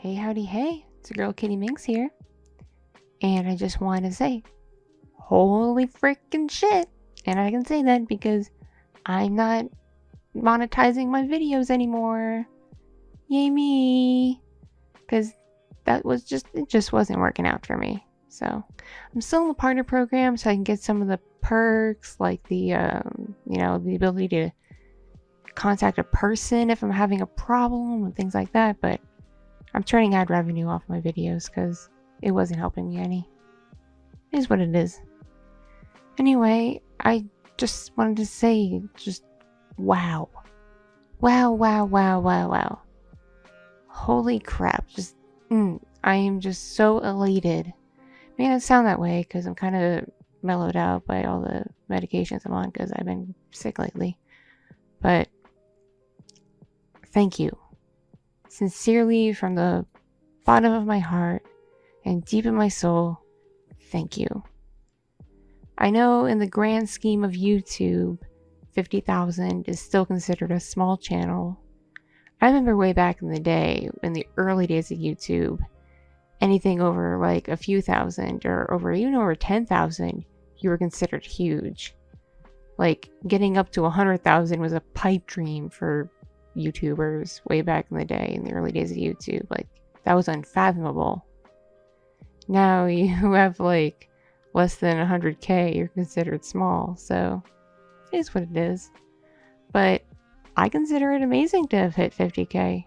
Hey, howdy, hey, it's your girl Kitti Minx here, and I just wanted to say, holy freaking shit! And I can say that because I'm not monetizing my videos anymore. Yay me! Because it just wasn't working out for me. So I'm still in the partner program, so I can get some of the perks, like the the ability to contact a person if I'm having a problem and things like that. But I'm turning ad revenue off my videos because it wasn't helping me any. It is what it is. Anyway, I just wanted to say, just wow. Wow. Holy crap. I am just so elated. It may not sound that way because I'm kind of mellowed out by all the medications I'm on because I've been sick lately. But thank you. Sincerely, from the bottom of my heart and deep in my soul, thank you. I know in the grand scheme of YouTube, 50,000 is still considered a small channel. I remember way back in the day, in the early days of YouTube, anything over like a few thousand or even over 10,000, you were considered huge. Like getting up to 100,000 was a pipe dream for YouTubers way back in the day, in the early days of YouTube. Like that was unfathomable. Now you have like less than 100k, you're considered small, so it is what it is. But I consider it amazing to have hit 50k.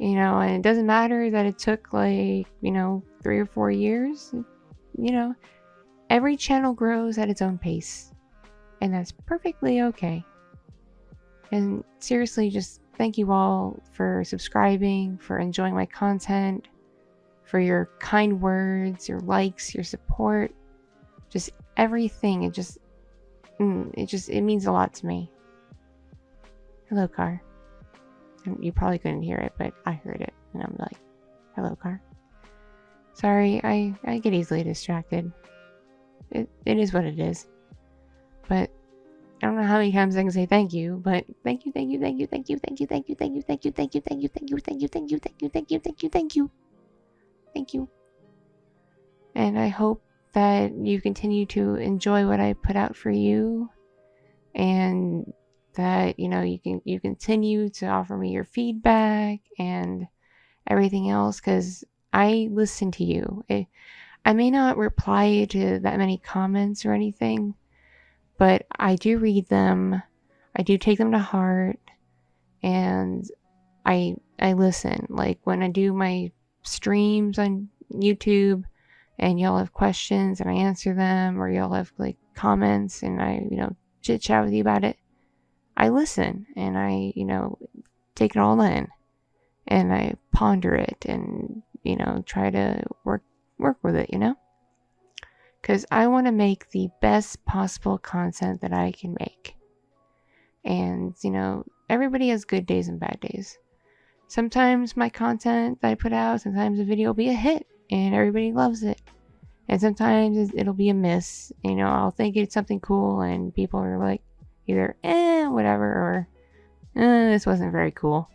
And it doesn't matter that it took 3 or 4 years. Every channel grows at its own pace, and that's perfectly okay. And seriously, just thank you all for subscribing, for enjoying my content, for your kind words, your likes, your support, just everything. It means a lot to me. Hello, car. You probably couldn't hear it, but I heard it, and I'm like, hello, car. Sorry, I get easily distracted. It is what it is. But I don't know how many times I can say thank you, but thank you. And I hope that you continue to enjoy what I put out for you, and that you continue to offer me your feedback and everything else, because I listen to you. I may not reply to that many comments or anything, but I do read them. I do take them to heart, and I listen. Like when I do my streams on YouTube and y'all have questions and I answer them, or y'all have like comments and I chit chat with you about it, I listen and I take it all in and I ponder it and try to work with it, because I want to make the best possible content that I can make. And everybody has good days and bad days. Sometimes my content that I put out, sometimes the video will be a hit and everybody loves it, and sometimes it'll be a miss. I'll think it's something cool and people are like either whatever, or this wasn't very cool.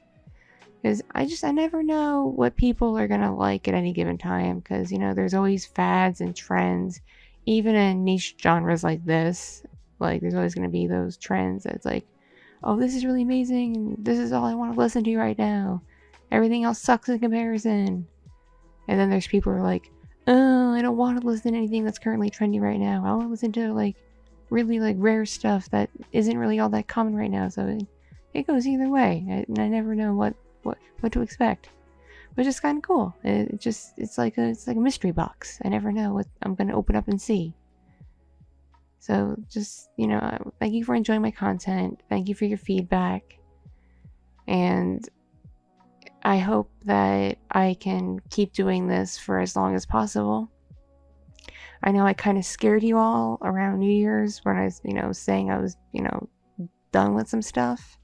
Because I never know what people are gonna like at any given time, because there's always fads and trends, even in niche genres like this. Like there's always gonna be those trends that's like, oh, this is really amazing and this is all I want to listen to right now, everything else sucks in comparison. And then there's people who are like, oh, I don't want to listen to anything that's currently trendy right now. I want to listen to like really like rare stuff that isn't really all that common right now. So it goes either way, and I never know what to expect, which is kind of cool. It's like a mystery box. I never know what I'm gonna open up and see. So just thank you for enjoying my content. Thank you for your feedback, and I hope that I can keep doing this for as long as possible. I know I kind of scared you all around New Year's when I was saying I was done with some stuff,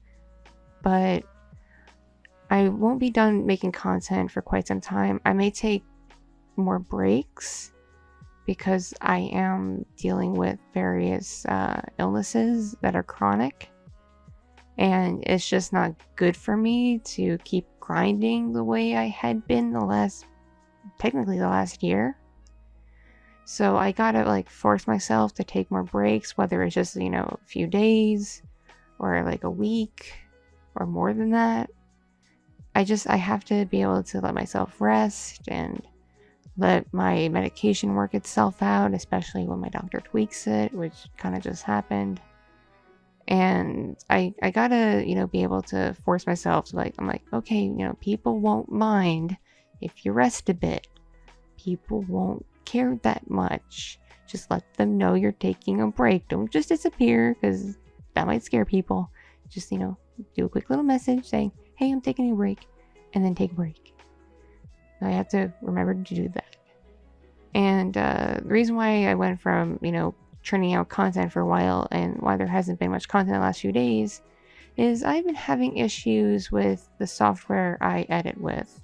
but I won't be done making content for quite some time. I may take more breaks because I am dealing with various illnesses that are chronic, And it's just not good for me to keep grinding the way I had been technically the last year. So I gotta like force myself to take more breaks, whether it's just, a few days or like a week or more than that. I have to be able to let myself rest and let my medication work itself out, especially when my doctor tweaks it, which kind of just happened. And I gotta, be able to force myself to I'm like, okay, people won't mind if you rest a bit. People won't care that much. Just let them know you're taking a break. Don't just disappear, because that might scare people. Just, do a quick little message saying, hey, I'm taking a break, and then take a break. I have to remember to do that. And the reason why I went from, churning out content for a while and why there hasn't been much content the last few days is I've been having issues with the software I edit with.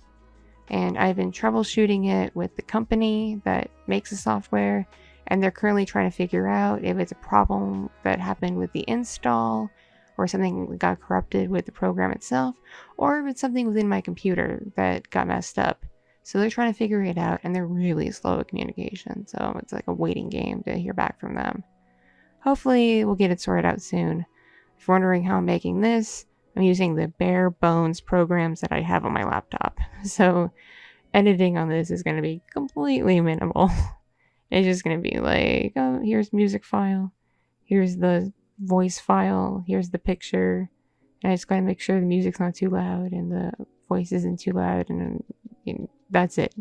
And I've been troubleshooting it with the company that makes the software, and they're currently trying to figure out if it's a problem that happened with the install, or something that got corrupted with the program itself, or if it's something within my computer that got messed up. So they're trying to figure it out, and they're really slow at communication, so it's like a waiting game to hear back from them. Hopefully we'll get it sorted out soon. If you're wondering how I'm making this, I'm using the bare bones programs that I have on my laptop. So editing on this is going to be completely minimal. It's just going to be like, oh, here's music file, here's the voice file, here's the picture, and I just got to make sure the music's not too loud and the voice isn't too loud, and that's it.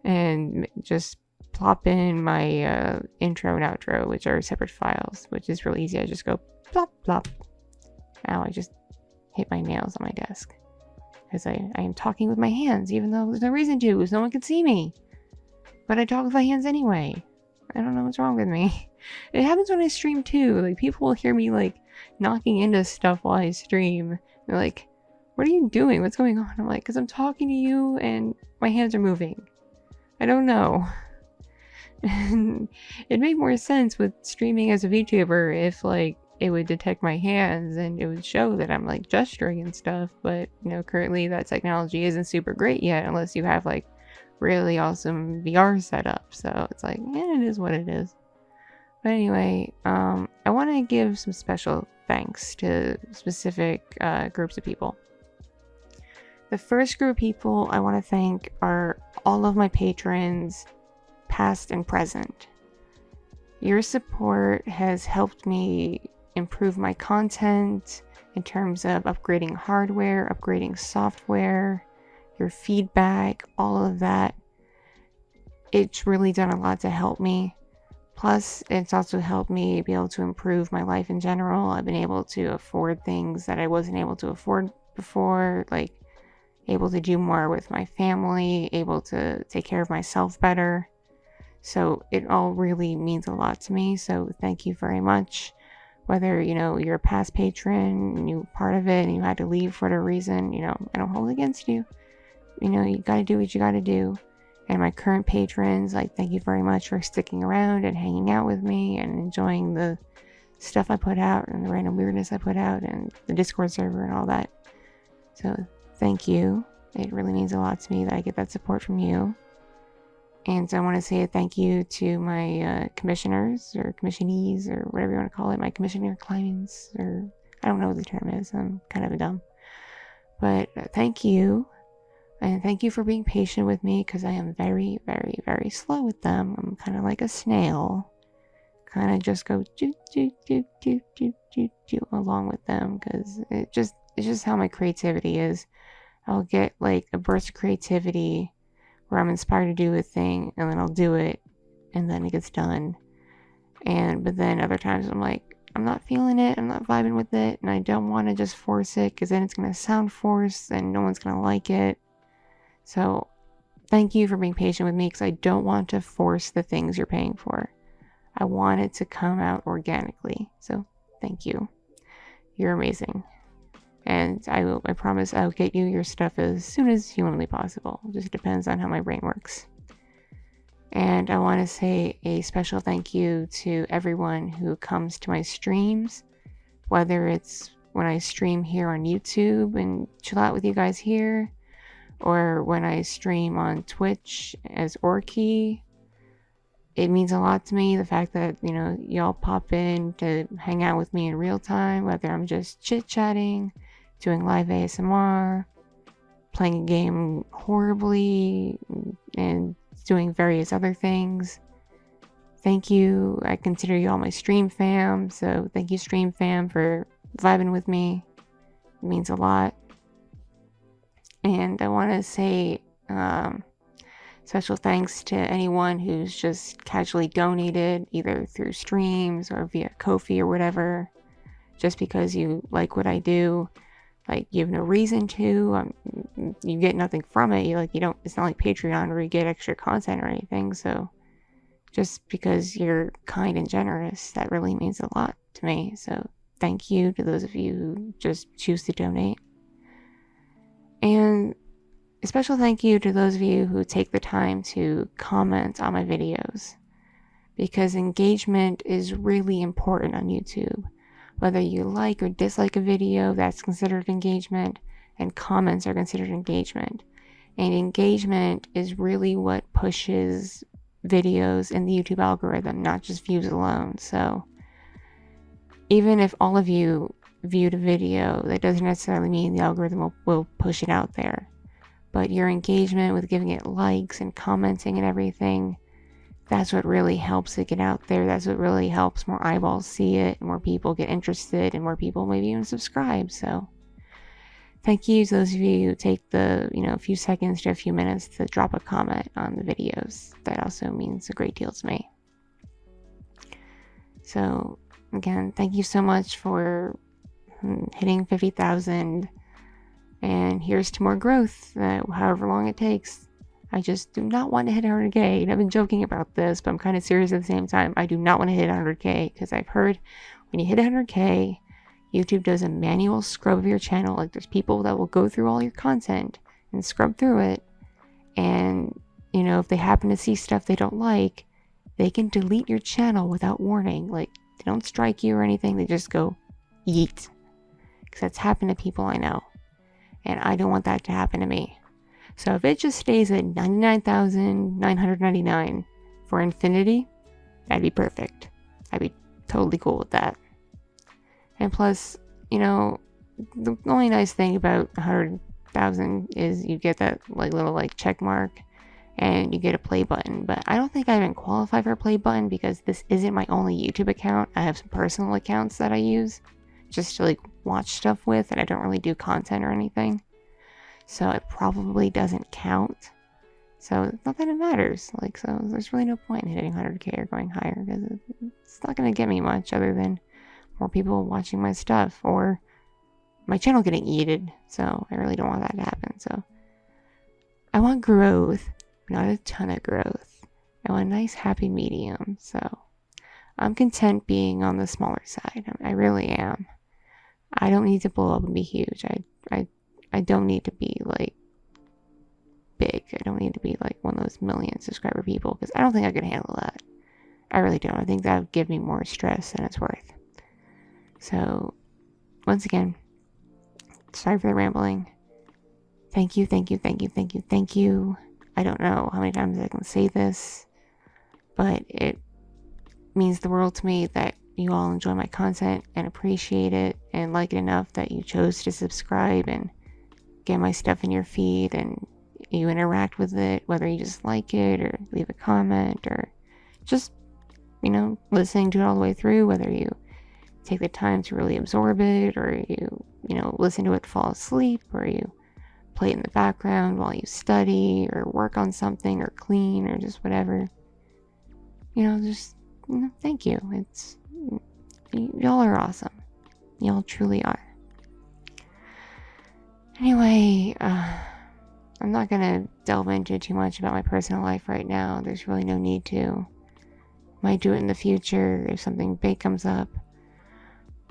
And just plop in my intro and outro, which are separate files, which is really easy. I just go plop plop. Ow, I just hit my nails on my desk because I am talking with my hands, even though there's no reason to, because no one can see me. But I talk with my hands anyway. I don't know what's wrong with me. It happens when I stream too. Like, people will hear me like knocking into stuff while I stream. They're like, what are you doing? What's going on? I'm like, because I'm talking to you and my hands are moving. I don't know. And it'd make more sense with streaming as a VTuber if like it would detect my hands and it would show that I'm like gesturing and stuff. But currently that technology isn't super great yet, unless you have like really awesome VR setup. So it's like, yeah, it is what it is. But anyway, I want to give some special thanks to specific groups of people. The first group of people I want to thank are all of my patrons, past and present. Your support has helped me improve my content in terms of upgrading hardware, upgrading software, your feedback, all of that. It's really done a lot to help me. Plus, it's also helped me be able to improve my life in general. I've been able to afford things that I wasn't able to afford before, like able to do more with my family, able to take care of myself better. So it all really means a lot to me. So thank you very much. Whether, you're a past patron and you're part of it and you had to leave for whatever reason, I don't hold it against you. You got to do what you got to do. And my current patrons, thank you very much for sticking around and hanging out with me and enjoying the stuff I put out and the random weirdness I put out and the Discord server and all that. So thank you. It really means a lot to me that I get that support from you. And so I want to say a thank you to my commissioners or commissionees or whatever you want to call it, my commissioner clients, or I don't know what the term is. I'm kind of dumb. But thank you. And thank you for being patient with me, because I am very, very, very slow with them. I'm kind of like a snail. Kind of just go do, do, do, do, do, do, do along with them, because it's just how my creativity is. I'll get like a burst of creativity where I'm inspired to do a thing, and then I'll do it, and then it gets done. But then other times I'm like, I'm not feeling it, I'm not vibing with it, and I don't want to just force it, because then it's going to sound forced, and no one's going to like it. So thank you for being patient with me, because I don't want to force the things you're paying for. I want it to come out organically. So thank you. You're amazing. And I promise I'll get you your stuff as soon as humanly possible. It just depends on how my brain works. And I want to say a special thank you to everyone who comes to my streams, whether it's when I stream here on YouTube and chill out with you guys here, or when I stream on Twitch as Orky. It means a lot to me, the fact that, y'all pop in to hang out with me in real time, whether I'm just chit-chatting, doing live ASMR, playing a game horribly, and doing various other things. Thank you. I consider you all my stream fam, so thank you, stream fam, for vibing with me. It means a lot. And I want to say special thanks to anyone who's just casually donated, either through streams or via Ko-fi or whatever, just because you like what I do. Like, you have no reason to. You get nothing from it. You don't. It's not like Patreon where you get extra content or anything. So, just because you're kind and generous, that really means a lot to me. So, thank you to those of you who just choose to donate. And a special thank you to those of you who take the time to comment on my videos, because engagement is really important on YouTube. Whether you like or dislike a video, that's considered engagement, and comments are considered engagement. And engagement is really what pushes videos in the YouTube algorithm, not just views alone. So even if all of you viewed a video, that doesn't necessarily mean the algorithm will push it out there. But your engagement with giving it likes and commenting and everything, that's what really helps it get out there. That's what really helps more eyeballs see it, more people get interested, and more people maybe even subscribe. So thank you to those of you who take the, a few seconds to a few minutes to drop a comment on the videos. That also means a great deal to me. So again, thank you so much for hitting 50,000. And here's to more growth, however long it takes. I just do not want to hit 100K. And I've been joking about this, but I'm kind of serious at the same time. I do not want to hit 100K, because I've heard when you hit 100K, YouTube does a manual scrub of your channel. Like, there's people that will go through all your content and scrub through it. And, if they happen to see stuff they don't like, they can delete your channel without warning. Like, they don't strike you or anything. They just go, yeet. Because that's happened to people I know. And I don't want that to happen to me. So if it just stays at 99,999 for infinity, that'd be perfect. I'd be totally cool with that. And plus, the only nice thing about 100,000 is you get that little check mark, and you get a play button. But I don't think I even qualify for a play button, because this isn't my only YouTube account. I have some personal accounts that I use just to watch stuff with, and I don't really do content or anything. So it probably doesn't count. So not that it matters. So there's really no point in hitting 100K or going higher, because it's not going to get me much other than more people watching my stuff or my channel getting eaten. So I really don't want that to happen. So I want growth, not a ton of growth. I want a nice happy medium. So I'm content being on the smaller side. I really am. I don't need to blow up and be huge. I don't need to be big. I don't need to be one of those million subscriber people, because I don't think I could handle that. I really don't. I think that would give me more stress than it's worth. So once again, sorry for the rambling. Thank you, thank you, thank you, thank you, thank you. I don't know how many times I can say this, but it means the world to me that you all enjoy my content and appreciate it and like it enough that you chose to subscribe and get my stuff in your feed, and you interact with it, whether you just like it or leave a comment or just, listening to it all the way through, whether you take the time to really absorb it, or you listen to it fall asleep, or you play it in the background while you study or work on something or clean or just whatever. Thank you. Y'all are awesome. Y'all truly are. Anyway, I'm not gonna delve into too much about my personal life right now. There's really no need to. Might do it in the future if something big comes up.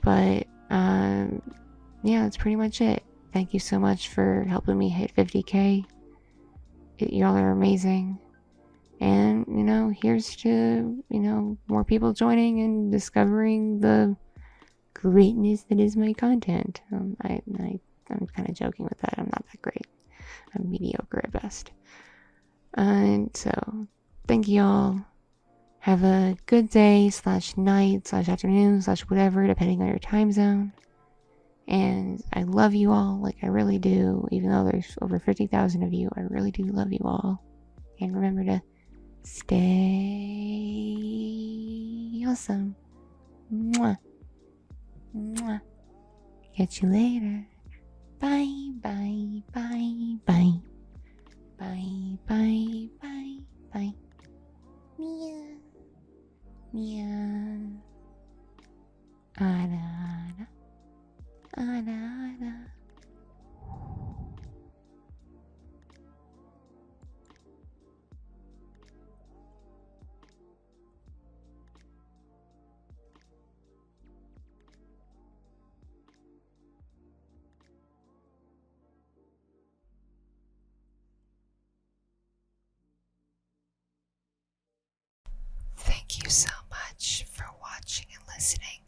But, yeah, that's pretty much it. Thank you so much for helping me hit 50K. Y'all are amazing. And, here's to, more people joining and discovering the greatness that is my content. I'm kind of joking with that. I'm not that great. I'm mediocre at best. And so, thank you all. Have a good day / night / afternoon / whatever, depending on your time zone. And I love you all, like I really do. Even though there's over 50,000 of you, I really do love you all. And remember to stay awesome. Mwah. Mwah. Catch you later. Bye, bye, bye, bye. Bye, bye, bye, bye. Meow. Meow. Ada, ada. Ada, ada. Thank you so much for watching and listening.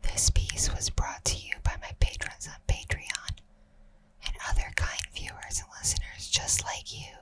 This piece was brought to you by my patrons on Patreon and other kind viewers and listeners just like you.